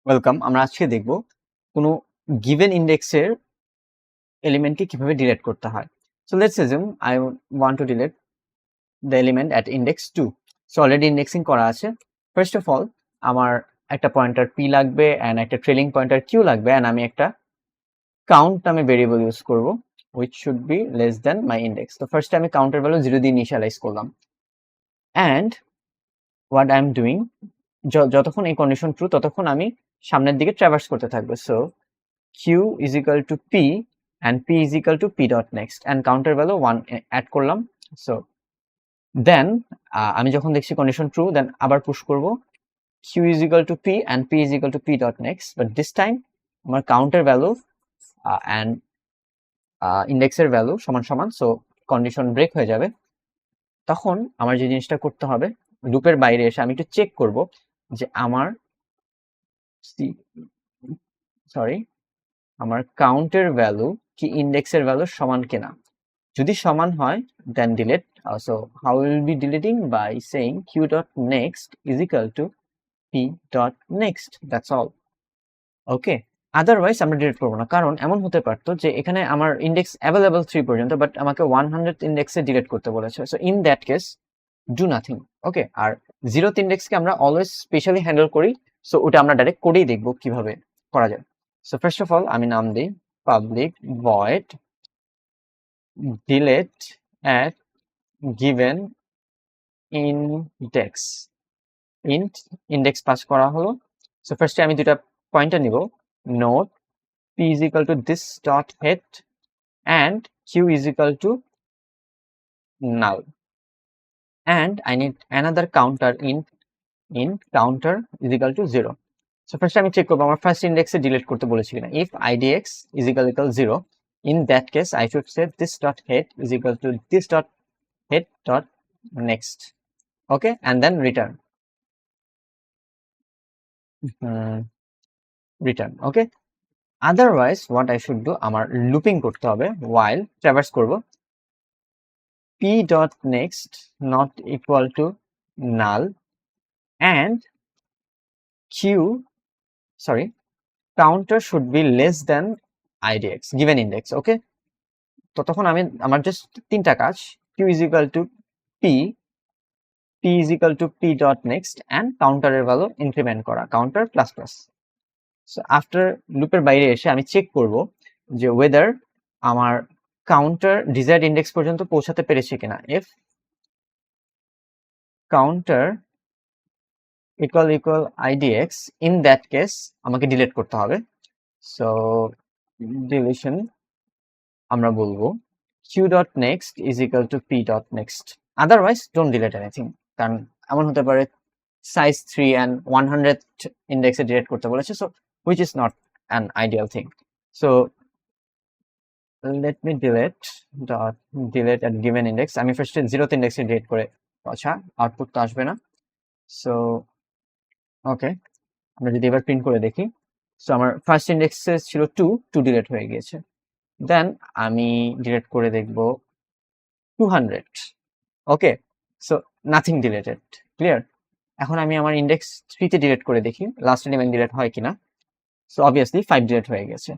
Welcome. আমরা আজকে দেখব কোনো গিভেন ইন্ডেক্সের এলিমেন্টকে কিভাবে ডিলিট করতে হয়। So let's assume I want to delete the element at index 2। So already indexing করা আছে। ফার্স্ট অফ অল আমার একটা পয়েন্টার p লাগবে অ্যান্ড একটা ট্রেলিং পয়েন্টার q লাগবে, অ্যান্ড আমি একটা কাউন্ট নামে ভেরিয়েবল ইউজ করব which should be less than my index. তো ফার্স্টে আমি কাউন্টের ভ্যালু 0 দিয়ে ইনিশিয়ালাইজ করলাম, and what I am doing, যতক্ষণ এই কন্ডিশন ট্রু ততক্ষণ আমি সামনের দিকে ট্রাভার্স করতে থাকবো। So q is equal to p and p is equal to p dot next and counter value 1 add করলাম। সো দেন আমি যখন দেখছি কন্ডিশন ট্রু দেন আবার পুশ করব q is equal to p and p is equal to p dot next, but this time আমার counter value and ইন্ডেক্সের value সমান সমান, so condition break হয়ে যাবে। তখন আমার যে জিনিসটা করতে হবে, লুপের বাইরে এসে আমি একটু চেক করব যে আমার আমার কাউন্টের ভ্যালু কি ইন্ডেক্সের ভ্যালু সমান কিনা। যদি সমান হয় then delete. So how will be deleting by saying q dot next is equal to p dot next, that's all. Okay, otherwise আমরা ডিলিট করবো না, কারণ এমন হতে পারতো যে এখানে আমার ইন্ডেক্স অ্যাভেলেবল 3 পর্যন্ত, বাট আমাকে 100 ইন্ডেক্সে ডিলিট করতে বলেছে। So in that case do nothing. Okay, আর 0th ইন্ডেক্সকে আমরা অলওয়েজ স্পেশালি হ্যান্ডেল করি। সো ওটা আমরা ডাইরেক্ট করেই দেখবো কিভাবে করা যায়। সো ফার্স্ট অফ অল আমি নাম দিই public void delete at given index, int index pass করা হলো। সো ফার্স্টে আমি দুটা পয়েন্টার নিব, note p is equal to this dot head and q is equal to null, and I need another counter in counter is equal to 0. So ফার্স্টে আমি check করবো আমার ফার্স্ট ইন্ডেক্সে ডিলিট করতে বলেছি কিনা। if idx is equal 0, in that case I should say this dot head is equal to this dot head dot next. Okay, and then return. Return. Okay, otherwise what I should do, আমার looping করতে হবে while traverse করব p dot next not equal to null and counter should be less than idx given index. Okay, তো তখন আমি আমার just তিনটা কাজ, q is equal to p is equal to p dot next and কাউন্টারের value increment করা, counter plus plus. So after লুপের বাইরে এসে আমি চেক করব যে ওয়েদার আমার কাউন্টার ডিজায়ার্ড ইন্ডেক্স পর্যন্ত পৌঁছাতে পেরেছে কিনা। if counter equal idx, in that case আমাকে ডিলিট করতে হবে। সো ডিলিশন আমরা বলবো q dot next is equal to p dot next, otherwise don't delete anything, কারণ এমন হতে পারে সাইজ 3 and 100 ইন্ডেক্সে ডিলিট করতে বলেছে, so which is not an ideal thing. So let me delete at given index. আমি ফার্স্টে 0th ইন্ডেক্সে ডিলিট করে, আচ্ছা আউটপুট তো আসবে না। সো ওকে, আমরা যদি এবার প্রিন্ট করে দেখি, সো আমার ফার্স্ট ইন্ডেক্সে ছিল 2 ডিলিট হয়ে গিয়েছে। দেন আমি ডিলিট করে দেখব 200। ওকে, সো নাথিং ডিলিটেড, ক্লিয়ার। এখন আমি আমার ইন্ডেক্স 3 তে ডিলিট করে দেখি লাস্ট এলিমেন্ট ডিলিট হয় কিনা। সো অবভিয়াসলি 5 ডিলিট হয়ে গেছে।